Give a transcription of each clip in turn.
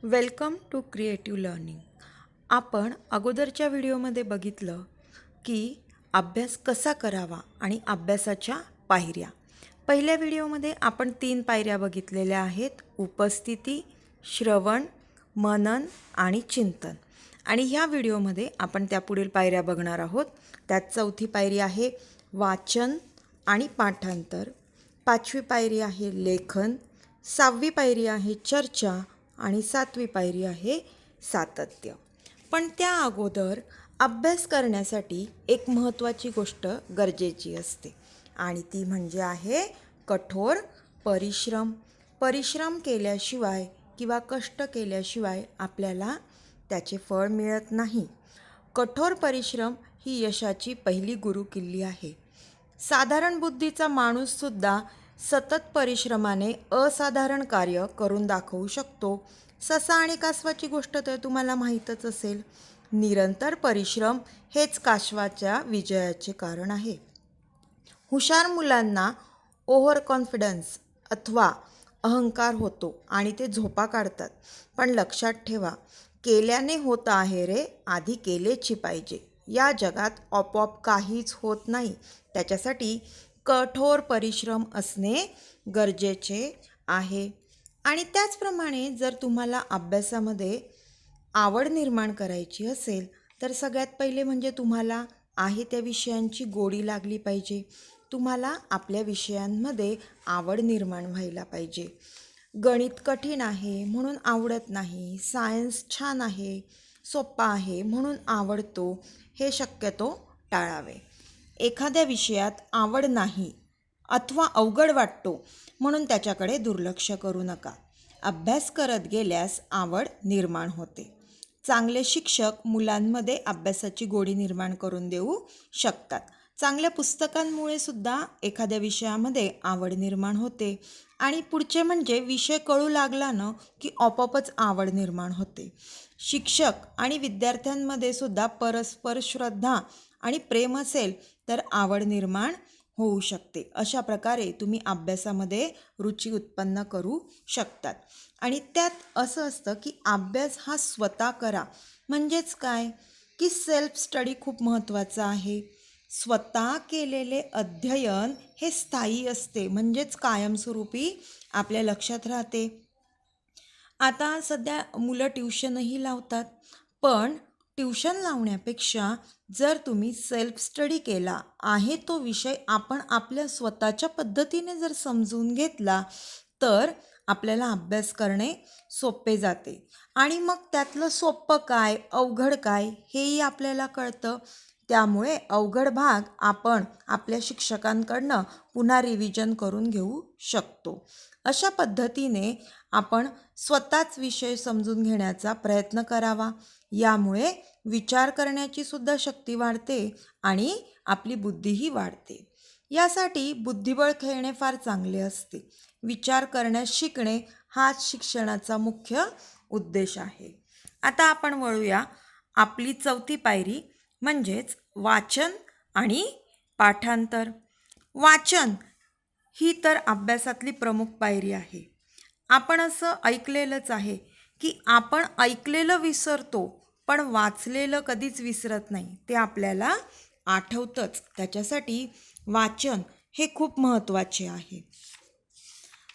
Welcome to creative learning. आपण अगोदरच्या व्हिडिओमध्ये बघितलं की अभ्यास कसा करावा आणि अभ्यासाच्या पायऱ्या. पहिल्या व्हिडिओमध्ये आपण 3 पायऱ्या बघितलेल्या आहेत: उपस्थिती, श्रवण, मनन आणि चिंतन. आणि ह्या व्हिडिओमध्ये आपण त्या पुढील पायऱ्या बघणार आहोत. त्यात चौथी पायरी आहे वाचन आणि पाठांतर, 5वी पायरी आहे लेखन, 6वी पायरी आहे चर्चा आणि 7वी पायरी आहे सातत्य. पण त्या अगोदर अभ्यास करण्यासाठी एक महत्त्वाची गोष्ट गरजेची असते आणि ती म्हणजे आहे कठोर परिश्रम. परिश्रम केल्याशिवाय किंवा कष्ट केल्याशिवाय आपल्याला त्याचे फळ मिळत नाही. कठोर परिश्रम ही यशाची पहिली गुरुकिल्ली आहे. साधारण बुद्धीचा माणूससुद्धा सतत परिश्रमाने असाधारण कार्य करून दाखवू शकतो. ससा आणि कासवाची गोष्ट तर तुम्हाला माहीतच असेल. निरंतर परिश्रम हेच कासवाच्या विजयाचे कारण आहे. हुशार मुलांना ओव्हर कॉन्फिडन्स अथवा अहंकार होतो आणि ते झोपा काढतात. पण लक्षात ठेवा, केल्याने होत आहे रे, आधी केलेची पाहिजे. या जगात आपोआप काहीच होत नाही. त्याच्यासाठी कठोर परिश्रम असणे गरजेचे आहे. आणि त्याचप्रमाणे जर तुम्हाला अभ्यासामध्ये आवड निर्माण करायची असेल तर सगळ्यात पहिले म्हणजे तुम्हाला आहे त्या विषयांची गोडी लागली पाहिजे. तुम्हाला आपल्या विषयांमध्ये आवड निर्माण व्हायला पाहिजे. गणित कठीण आहे म्हणून आवडत नाही, सायन्स छान आहे, सोपा आहे म्हणून आवडतो, हे शक्यतो टाळावे. एखाद्या विषयात आवड नाही अथवा अवघड वाटतो म्हणून त्याच्याकडे दुर्लक्ष करू नका. अभ्यास करत गेल्यास आवड निर्माण होते. चांगले शिक्षक मुलांमध्ये अभ्यासाची गोडी निर्माण करून देऊ शकतात. चांगल्या पुस्तकांमुळे सुद्धा एखाद्या विषयामध्ये आवड निर्माण होते. आणि पुढचे म्हणजे विषय कळू लागला ना की आपोआपच आवड निर्माण होते. शिक्षक आणि विद्यार्थ्यांमध्ये सुद्धा परस्पर श्रद्धा आणि प्रेम असेल तर आवड निर्माण होऊ शकते. अशा प्रकारे तुम्ही अभ्यासामध्ये रुची उत्पन्न करू शकतात. आणि त्यात असं असतं की अभ्यास हा स्वतः करा. म्हणजेच काय की सेल्फ स्टडी खूप महत्त्वाचा आहे. स्वतः केलेले अध्ययन हे स्थायी असते, म्हणजेच कायमस्वरूपी आपल्या लक्षात राहते. आता सध्या मुलं ट्युशनही लावतात, पण ट्युशन लावण्यापेक्षा जर तुम्ही सेल्फ स्टडी केला आहे तो विषय आपण आपल्या स्वतःच्या पद्धतीने जर समजून घेतला तर आपल्याला अभ्यास करणे सोपे जाते. आणि मग त्यातलं सोपं काय अवघड काय हेही आपल्याला कळतं. त्यामुळे अवघड भाग आपण आपल्या शिक्षकांकडनं पुन्हा रिव्हिजन करून घेऊ शकतो. अशा पद्धतीने आपण स्वतःच विषय समजून घेण्याचा प्रयत्न करावा. यामुळे विचार करण्याची सुद्धा शक्ती वाढते आणि आपली बुद्धीही वाढते. यासाठी बुद्धिबळ खेळणे फार चांगले असते. विचार करण्यास शिकणे हाच शिक्षणाचा मुख्य उद्देश आहे. आता आपण वळूया आपली चौथी पायरी म्हणजेच वाचन आणि पाठांतर. वाचन ही तर अभ्यासातली प्रमुख पायरी आहे. आपण असं ऐकलेलंच आहे की आपण ऐकलेलं विसरतो पण वाचलेलं कधीच विसरत नाही. ते आपल्याला आठवतंच. त्याच्यासाठी वाचन हे खूप महत्त्वाचे आहे.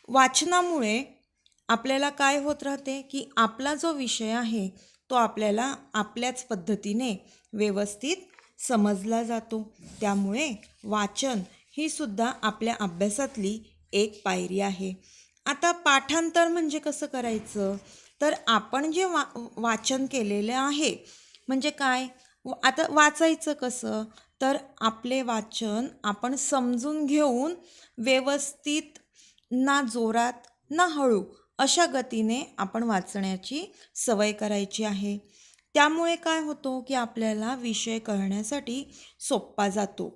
वाचनामुळे आपल्याला काय होत राहते की आपला जो विषय आहे तो आपल्याला आपल्याच पद्धतीने व्यवस्थित समजला जातो. त्यामुळे वाचन ही सुद्धा आपल्या अभ्यासातली एक पायरी आहे. आता पाठांतर म्हणजे कसं करायचं तर आपण जे वाचन केलेलं आहे म्हणजे काय, आता वाचायचं कसं तर आपले वाचन आपण समजून घेऊन व्यवस्थित, ना जोरात ना हळू अशा गतीने आपण वाचण्याची सवय करायची आहे. त्यामुळे काय होतो की आपल्याला विषय कळण्यासाठी सोपा जातो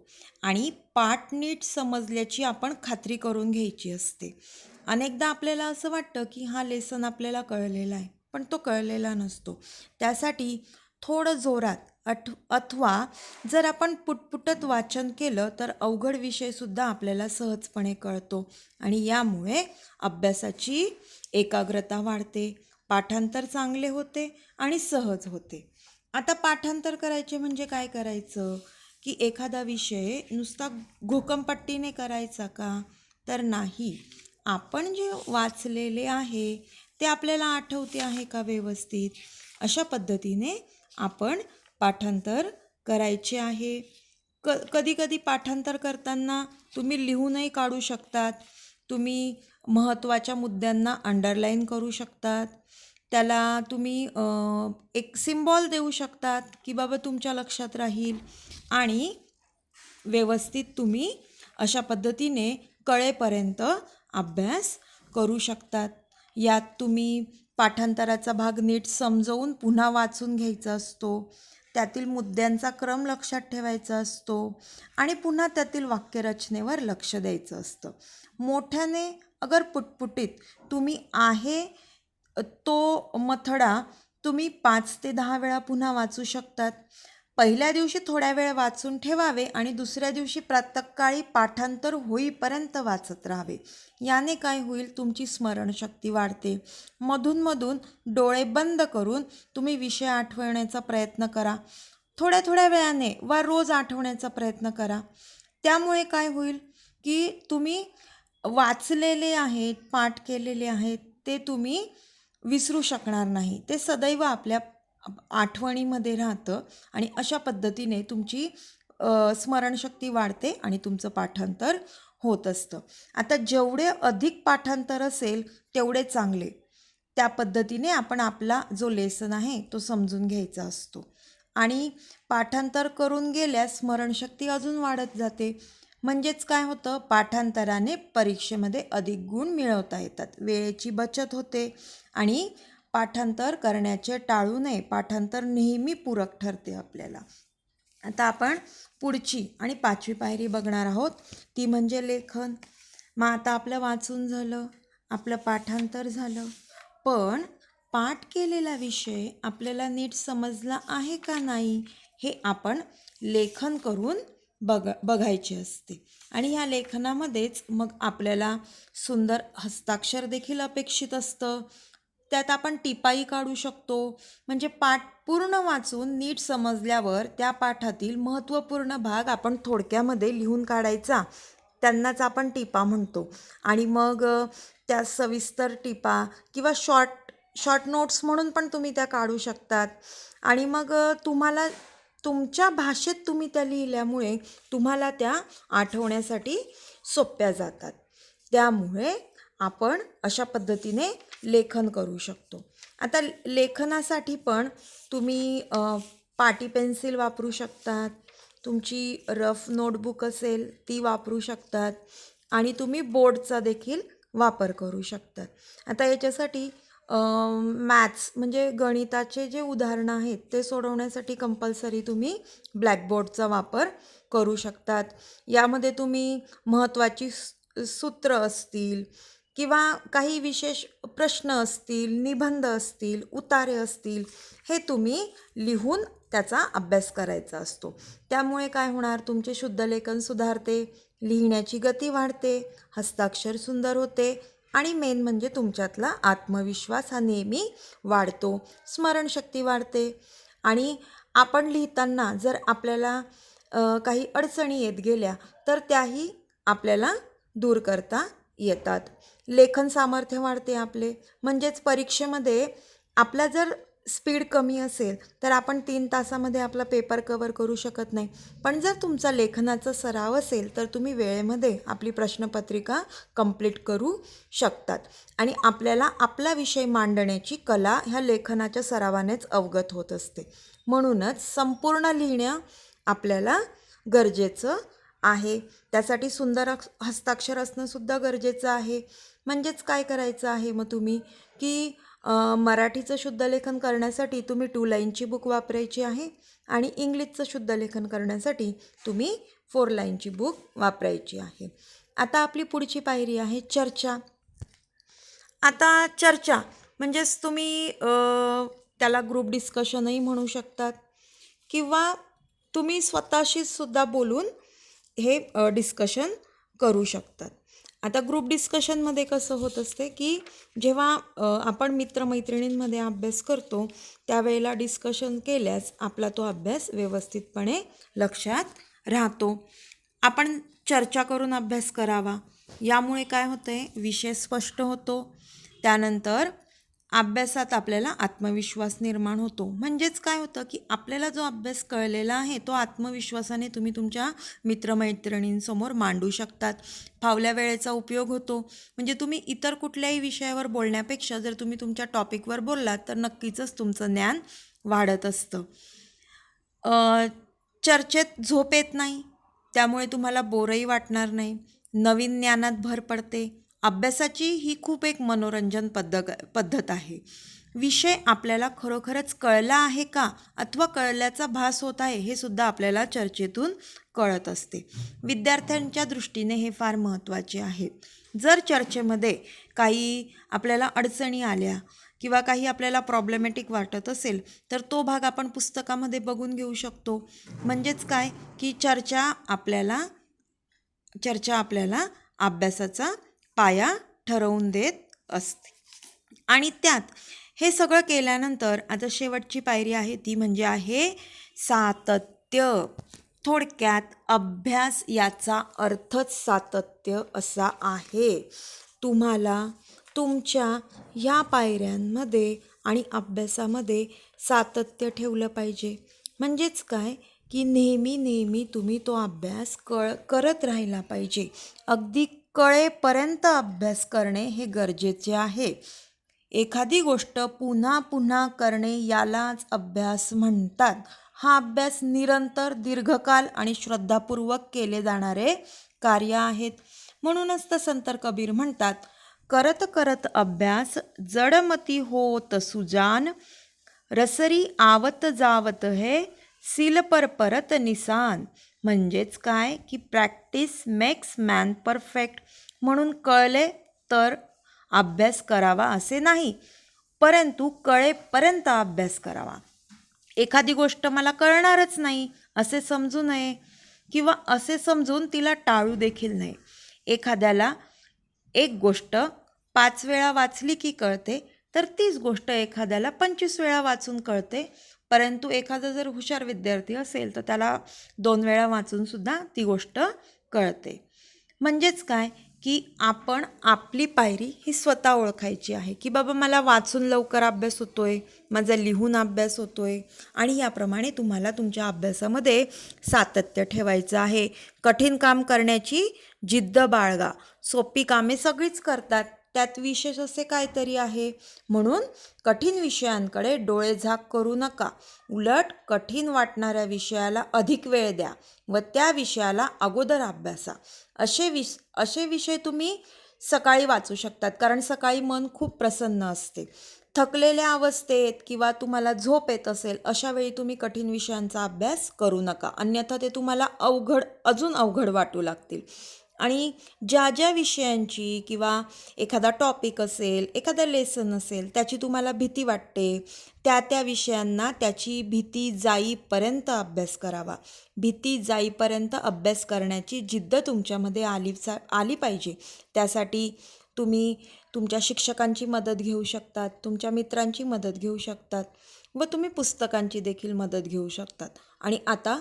आणि पाठ नीट समजल्याची आपण खात्री करून घ्यायची असते. अनेकदा आपल्याला असं वाटतं की हा लेसन आपल्याला कळलेला आहे, पण तो कळलेला नसतो. त्यासाठी थोडं जोरात अथवा जर आपण पुटपुटत वाचन केलं तर अवघड विषयसुद्धा आपल्याला सहजपणे कळतो आणि यामुळे अभ्यासाची एकाग्रता वाढते. पाठांतर चांगले होते आणि सहज होते. आता पाठांतर करायचे म्हणजे काय करायचं, की एखादा विषय नुसता घोकमपट्टीने करायचा का? तर नाही. आपण जे वाचलेले आहे ते आपल्याला आठवते आहे का व्यवस्थित? अशा पद्धतीने आपण पाठांतर करायचे आहे. कधी कधी पाठांतर करताना तुम्ही लिहूनही काढू शकतात. तुम्ही महत्त्वाच्या मुद्द्यांना अंडरलाईन करू शकतात. त्याला तुम्ही एक सिम्बॉल देऊ शकतात की बाबा तुमच्या लक्षात राहील आणि व्यवस्थित तुम्ही अशा पद्धतीने कळेपर्यंत अभ्यास करू शकतात. यात तुम्ही पाठांतराचा भाग नीट समजवून पुन्हा वाचून घ्यायचा असतो. त्यातील मुद्द्यांचा क्रम लक्षात ठेवायचा असतो आणि पुन्हा त्यातील वाक्यरचनेवर लक्ष द्यायचं असतं. मोठ्याने अगर पुटपुटीत तुम्ही आहे तो मथडा तुम्ही 5 ते 10 वेळा पुन्हा वाचू शकतात. पहिल्या दिवशी थोड्या वेळ वाचून ठेवावे आणि दुसऱ्या दिवशी प्रातःकाळी पाठांतर होईपर्यंत वाचत राहावे. याने काय होईल, तुमची स्मरणशक्ती वाढते. मधून डोळे बंद करून तुम्ही विषय आठवण्याचा प्रयत्न करा. थोड्या थोड्या वेळाने वा रोज आठवण्याचा प्रयत्न करा. त्यामुळे काय होईल की तुम्ही वाचलेले आहेत, पाठ केलेले आहेत ते तुम्ही विसरू शकणार नाही. ते सदैव आपल्या आठवणीमध्ये राहतं आणि अशा पद्धतीने तुमची स्मरणशक्ती वाढते आणि तुमचं पाठांतर होत असतं. आता जेवढे अधिक पाठांतर असेल तेवढे चांगले. त्या पद्धतीने आपण आपला जो लेसन आहे तो समजून घ्यायचा असतो आणि पाठांतर करून गेल्यास स्मरणशक्ती अजून वाढत जाते. म्हणजेच काय होतं, पाठांतराने परीक्षेमध्ये अधिक गुण मिळवता येतात. वेळेची बचत होते आणि पाठांतर करण्याचे टाळू नये. पाठांतर नेहमी पूरक ठरते आपल्याला. आता आपण पुढची आणि 5वी पायरी बघणार आहोत, ती म्हणजे लेखन. मग आता आपलं वाचून झालं, आपलं पाठांतर झालं, पण पाठ केलेला विषय आपल्याला नीट समजला आहे का नाही हे आपण लेखन करून बघायचे असते. आणि ह्या लेखनामध्येच मग आपल्याला सुंदर हस्ताक्षर देखील अपेक्षित असतं. त्यात आपण टिपाई काढू शकतो. म्हणजे पाठ पूर्ण वाचून नीट समजल्यावर त्या पाठातील महत्त्वपूर्ण भाग आपण थोडक्यामध्ये लिहून काढायचा. त्यांनाच आपण टिपा म्हणतो. आणि मग त्या सविस्तर टिपा किंवा शॉर्ट नोट्स म्हणून पण तुम्ही त्या काढू शकतात. आणि मग तुम्हाला तुमच्या भाषेत तुम्ही त्या लिहिल्यामुळे तुम्हाला त्या आठवण्यासाठी सोप्या जातात. त्यामुळे आपण अशा पद्धतीने लेखन करू शकतो. आता लेखनासाठी पण तुम्ही पाटी पेन्सिल वापरू शकतात. तुमची रफ नोटबुक असेल ती वापरू शकतात आणि तुम्ही बोर्डचा देखील वापर करू शकतात. आता याच्यासाठी मॅथ्स म्हणजे गणिताचे जे उदाहरणं आहेत ते सोडवण्यासाठी कंपल्सरी तुम्ही ब्लॅकबोर्डचा वापर करू शकतात. यामध्ये तुम्ही महत्त्वाची सूत्र असतील किंवा काही विशेष प्रश्न असतील, निबंध असतील, उतारे असतील, हे तुम्ही लिहून त्याचा अभ्यास करायचा असतो. त्यामुळे काय होणार, तुमचे शुद्धलेखन सुधारते, लिहिण्याची गती वाढते, हस्ताक्षर सुंदर होते आणि मेन म्हणजे तुमच्यातला आत्मविश्वास हा नेहमी वाढतो, स्मरणशक्ती वाढते. आणि आपण लिहिताना जर आपल्याला काही अडचणी येत गेल्या तर त्याही आपल्याला दूर करता येतात. लेखन सामर्थ्य वाढते आपले. म्हणजेच परीक्षेमध्ये आपला जर स्पीड कमी असेल तर आपण 3 तासामध्ये आपला पेपर कव्हर करू शकत नाही. पण जर तुमचा लेखनाचा सराव असेल तर तुम्ही वेळेमध्ये आपली प्रश्नपत्रिका कंप्लीट करू शकतात. आणि आपल्याला आपला विषय मांडण्याची कला ह्या लेखनाच्या सरावानेच अवगत होत असते. म्हणूनच संपूर्ण लिहिणं आपल्याला गरजेचं आहे. त्यासाठी सुंदर हस्ताक्षर असणंसुद्धा गरजेचं आहे. म्हणजेच काय करायचं आहे मग तुम्ही की मराठीचं शुद्धलेखन करण्यासाठी तुम्ही 2 लाईनची बुक वापरायची आहे आणि इंग्लिशचं शुद्धलेखन करण्यासाठी तुम्ही 4 लाईनची बुक वापरायची आहे. आता आपली पुढची पायरी आहे चर्चा. आता चर्चा म्हणजेच तुम्ही त्याला ग्रुप डिस्कशनही म्हणू शकतात किंवा तुम्ही स्वतःशीच सुद्धा बोलून हे डिस्कशन करू शकतात. आता ग्रुप डिस्कशनमध्ये कसं होत असते की जेव्हा आपण मित्रमैत्रिणींमध्ये अभ्यास करतो त्यावेळेला डिस्कशन केल्यास आपला तो अभ्यास व्यवस्थितपणे लक्षात राहतो. आपण चर्चा करून अभ्यास करावा. यामुळे काय होतं आहे, विषय स्पष्ट होतो. त्यानंतर अभ्यासात आपल्याला आत्मविश्वास निर्माण होतो. म्हणजेच काय होतं की आपल्याला जो अभ्यास कळलेला आहे तो आत्मविश्वासाने तुम्ही तुमच्या मित्रमैत्रिणींसमोर मांडू शकतात. फावल्या वेळेचा उपयोग होतो. म्हणजे तुम्ही इतर कुठल्याही विषयावर बोलण्यापेक्षा जर तुम्ही तुमच्या टॉपिकवर बोललात तर नक्कीच तुमचं ज्ञान वाढत असतं. चर्चेत झोप येत नाही, त्यामुळे तुम्हाला बोरही वाटणार नाही. नवीन ज्ञानात भर पडते. अभ्यासाची ही खूप एक मनोरंजन पद्धत आहे. विषय आपल्याला खरोखरच कळला आहे का अथवा कळल्याचा भास होत आहे हे सुद्धा आपल्याला चर्चेतून कळत असते. विद्यार्थ्यांच्या दृष्टीने हे फार महत्त्वाचे आहे. जर चर्चेमध्ये काही आपल्याला अडचणी आल्या किंवा काही आपल्याला प्रॉब्लेमॅटिक वाटत असेल तर तो भाग आपण पुस्तकामध्ये बघून घेऊ शकतो. म्हणजेच काय की चर्चा आपल्याला अभ्यासाचा पाया ठरवून देत असते. आणि त्यात हे सगळं केल्यानंतर आता शेवटची पायरी आहे ती म्हणजे आहे सातत्य. थोडक्यात अभ्यास याचा अर्थच सातत्य असा आहे. तुम्हाला तुमच्या ह्या पायऱ्यांमध्ये आणि अभ्यासामध्ये सातत्य ठेवलं पाहिजे. म्हणजेच काय की नेहमी तुम्ही तो अभ्यास करत राहिला पाहिजे. अगदी कळेपर्यंत अभ्यास करणे हे गरजेचे आहे. एखादी गोष्ट पुन्हा पुन्हा करणे यालाच अभ्यास म्हणतात. हा अभ्यास निरंतर, दीर्घकाल आणि श्रद्धापूर्वक केले जाणारे कार्य आहेत. म्हणूनच तर संत कबीर म्हणतात, करत करत अभ्यास जडमती होत सुजान, रसरी आवत जावत है सिल पर परत निसान. म्हणजेच काय की प्रॅक्टिस मेक्स मॅन परफेक्ट. म्हणून कळले तर अभ्यास करावा असे नाही, परंतु कळेपर्यंत अभ्यास करावा. एखादी गोष्ट मला कळणारच नाही असे समजू नये किंवा असे समजून तिला टाळू देखील नये. एखाद्याला एक गोष्ट 5 वेळा वाचली की कळते, तर तीच गोष्ट एखाद्याला 25 वेळा वाचून कळते. परंतु एखादा जर हुशार विद्यार्थी असेल तर त्याला 2 वेळा वाचूनसुद्धा ती गोष्ट कळते. म्हणजेच काय की आपण आपली पायरी ही स्वतः ओळखायची आहे की बाबा मला वाचून लवकर अभ्यास होतोय, माझा लिहून अभ्यास होतोय. आणि याप्रमाणे तुम्हाला तुमच्या अभ्यासामध्ये सातत्य ठेवायचं आहे. कठीण काम करण्याची जिद्द बाळगा. सोपी कामे सगळीच करतात, त्यात विशेष असे काहीतरी आहे. म्हणून कठीण विषयांकडे डोळे झाक करू नका. उलट कठीण वाटणाऱ्या विषयाला अधिक वेळ द्या व त्या विषयाला अगोदर अभ्यासा. असे विषय तुम्ही सकाळी वाचू शकतात, कारण सकाळी मन खूप प्रसन्न असते. थकलेल्या अवस्थेत किंवा तुम्हाला झोप येत असेल अशा वेळी तुम्ही कठीण विषयांचा अभ्यास करू नका, अन्यथा ते तुम्हाला अजून अवघड वाटू लागतील. आणि ज्या विषयांची किंवा एखादा टॉपिक असेल, एखादा लेसन असेल, त्याची तुम्हाला भीती वाटते, त्या विषयांना त्याची भीती जाईपर्यंत अभ्यास करावा. भीती जाईपर्यंत अभ्यास करण्याची जिद्द तुमच्यामध्ये आली पाहिजे. त्यासाठी तुम्ही तुमच्या शिक्षकांची मदत घेऊ शकतात, तुमच्या मित्रांची मदत घेऊ शकतात व तुम्ही पुस्तकांची देखील मदत घेऊ शकतात. आणि आता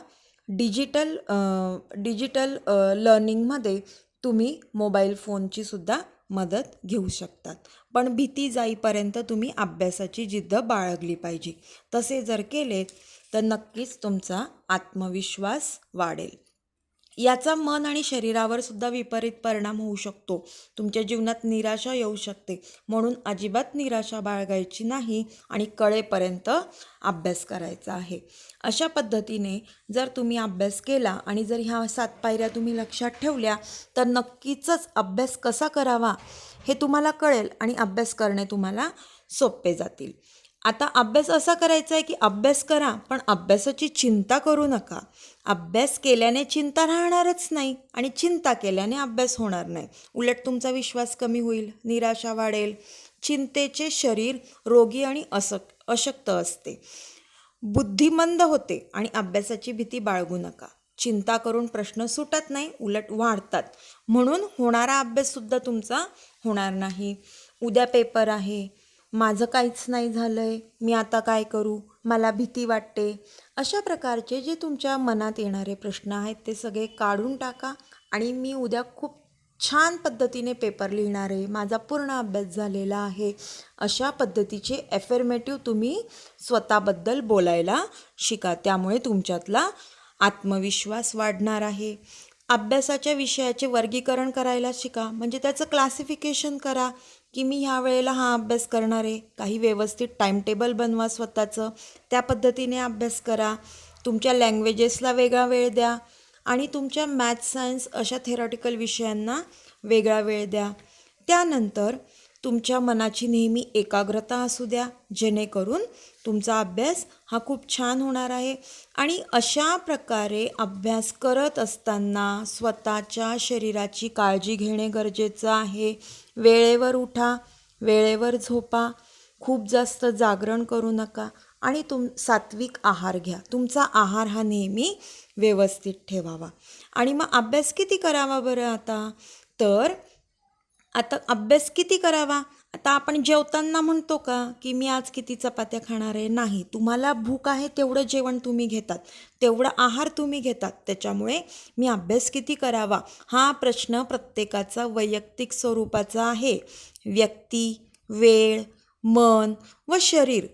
डिजिटल लर्निंगमध्ये तुम्ही मोबाईल फोनची सुद्धा मदत घेऊ शकतात. पण भीती जाईपर्यंत तुम्ही अभ्यासाची जिद्द बाळगली पाहिजे. तसे जर केले तर नक्कीच तुमचा आत्मविश्वास वाढेल. याचा मन आणि शरीरावर सुद्धा विपरीत परिणाम होऊ शकतो. तुमच्या जीवनात निराशा येऊ शकते. म्हणून अजिबात निराशा बाळगायची नाही आणि कळेपर्यंत अभ्यास करायचा आहे. अशा पद्धतीने जर तुम्ही अभ्यास केला आणि जर ह्या 7 पायऱ्या तुम्ही लक्षात ठेवल्या तर नक्कीच अभ्यास कसा करावा हे तुम्हाला कळेल आणि अभ्यास करणे तुम्हाला सोपे जातील. आता अभ्यास असा करायचा आहे की अभ्यास करा, पण अभ्यासाची चिंता करू नका. अभ्यास केल्याने चिंता राहणारच नाही आणि चिंता केल्याने अभ्यास होणार नाही. उलट तुमचा विश्वास कमी होईल, निराशा वाढेल. चिंतेचे शरीर रोगी आणि अशक्त असते, बुद्धिमंद होते आणि अभ्यासाची भीती बाळगू नका. चिंता करून प्रश्न सुटत नाही, उलट वाढतात. म्हणून होणारा अभ्याससुद्धा तुमचा होणार नाही. उद्या पेपर आहे, माझं काहीच नाही झालं आहे, मी आता काय करू, मला भीती वाटते. अशा प्रकारचे जे तुमच्या मनात येणारे प्रश्न आहेत ते सगळे काढून टाका आणि मी उद्या खूप छान पद्धतीने पेपर लिहिणार आहे, माझा पूर्ण अभ्यास झालेला आहे, अशा पद्धतीचे ॲफर्मेटिव्ह तुम्ही स्वतःबद्दल बोलायला शिका. त्यामुळे तुमच्यातला आत्मविश्वास वाढणार आहे. अभ्यासाच्या विषयाचे वर्गीकरण करायला शिका, म्हणजे त्याचं क्लासिफिकेशन करा की मी ह्या वेळेला हा अभ्यास करणार आहे. काही व्यवस्थित टाईमटेबल बनवा स्वतःचं, त्या पद्धतीने अभ्यास करा. तुमच्या लँग्वेजेसला वेगळा वेळ द्या आणि तुमच्या मॅथ्स सायन्स अशा थेरॉटिकल विषयांना वेगळा वेळ द्या. त्यानंतर तुमच्या मनाची नेहमी एकाग्रता असू द्या, जेणेकरून तुमचा अभ्यास हा खूप छान होणार आहे. आणि अशा प्रकारे अभ्यास करत असताना स्वतःच्या शरीराची काळजी घेणे गरजेचं आहे. वेळेवर उठा, वेळेवर झोपा, खूप जास्त जागरण करू नका आणि सात्विक आहार घ्या. तुमचा आहार हा नेहमी व्यवस्थित ठेवावा. आणि मग अभ्यास किती करावा बरं आता अभ्यास किती करावा? आता आपण जेवताना म्हणतो का की मी आज किती चपात्या खाणार आहे? नाही. तुम्हाला भूक आहे तेवढं जेवण तुम्ही घेतात, तेवढा आहार तुम्ही घेतात. त्याच्यामुळे मी अभ्यास किती करावा हा प्रश्न प्रत्येकाचा वैयक्तिक स्वरूपाचा आहे. व्यक्ती, वेळ, मन व शरीर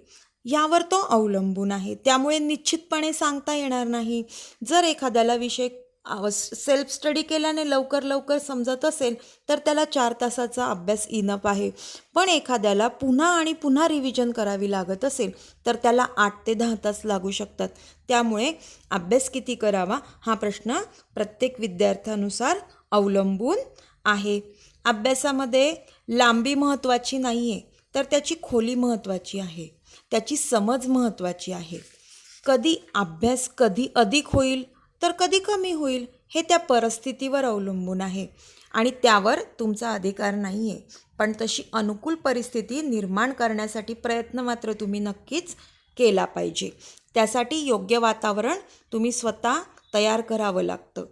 यावर तो अवलंबून आहे. त्यामुळे निश्चितपणे सांगता येणार नाही. जर एखाद्याला विषय सेल्फ स्टडी केल्याने लवकर समजत असेल तर त्याला 4 तासाचा अभ्यास इनफ आहे. पण एखाद्याला पुन्हा आणि पुन्हा रिव्हिजन करावी लागत असेल तर त्याला 8 ते 10 तास लागू शकतात. त्यामुळे अभ्यास किती करावा हा प्रश्न प्रत्येक विद्यार्थ्यानुसार अवलंबून आहे. अभ्यासामध्ये लांबी महत्त्वाची नाही आहे, तर त्याची खोली महत्त्वाची आहे, त्याची समज महत्त्वाची आहे. अभ्यास कधी अधिक होईल तर कधी कमी होईल हे त्या परिस्थितीवर अवलंबून आहे आणि त्यावर तुमचा अधिकार नाही आहे. पण तशी अनुकूल परिस्थिती निर्माण करण्यासाठी प्रयत्न मात्र तुम्ही नक्कीच केला पाहिजे. त्यासाठी योग्य वातावरण तुम्ही स्वतः तयार करावं लागतं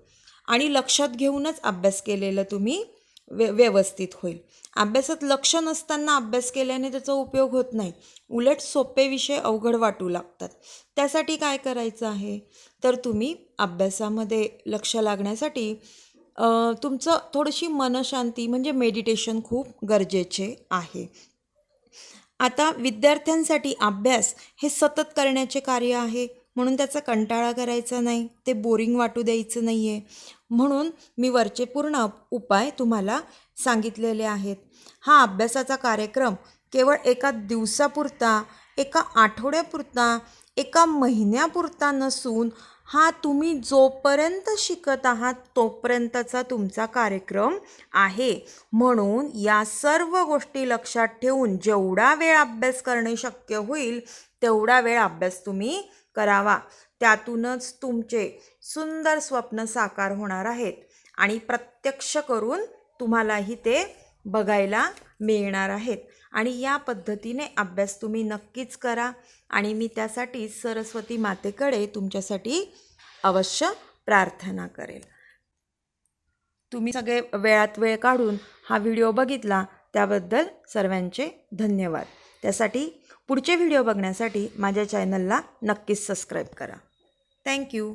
आणि लक्षात घेऊनच अभ्यास केलेलं तुम्ही व्यवस्थित होईल. अभ्यासात लक्ष नसताना अभ्यास केल्याने त्याचा उपयोग होत नाही, उलट सोपे विषय अवघड वाटू लागतात. त्यासाठी काय करायचं आहे तर तुम्ही अभ्यासामध्ये लक्ष लागण्यासाठी तुमचं थोडीशी मनशांती म्हणजे मेडिटेशन खूप गरजेचे आहे. आता विद्यार्थ्यांसाठी अभ्यास हे सतत करण्याचे कार्य आहे, म्हणून त्याचा कंटाळा करायचा नाही, ते बोरिंग वाटू द्यायचं नाही आहे. म्हणून मी वरचे पूर्ण उपाय तुम्हाला सांगितलेले आहेत. हा अभ्यासाचा कार्यक्रम केवळ एका दिवसापुरता, एका आठवड्यापुरता, एका महिन्यापुरता नसून हा तुम्ही जोपर्यंत शिकत आहात तोपर्यंतचा तुमचा कार्यक्रम आहे. म्हणून या सर्व गोष्टी लक्षात ठेवून जेवढा वेळ अभ्यास करणे शक्य होईल तेवढा वेळ अभ्यास तुम्ही करावा. त्यातूनच तुमचे सुंदर स्वप्न साकार होणार आहेत आणि प्रत्यक्ष करून तुम्हालाही ते बघायला मिळणार आहेत. आणि या पद्धतीने अभ्यास तुम्ही नक्कीच करा आणि मी त्यासाठी सरस्वती मातेकडे तुमच्यासाठी अवश्य प्रार्थना करेल. तुम्ही सगळे वेळात वेळ काढून हा व्हिडिओ बघितला त्याबद्दल सर्वांचे धन्यवाद. त्यासाठी पुढचे व्हिडिओ बघण्यासाठी माझ्या चॅनलला नक्कीच सबस्क्राईब करा. थँक्यू.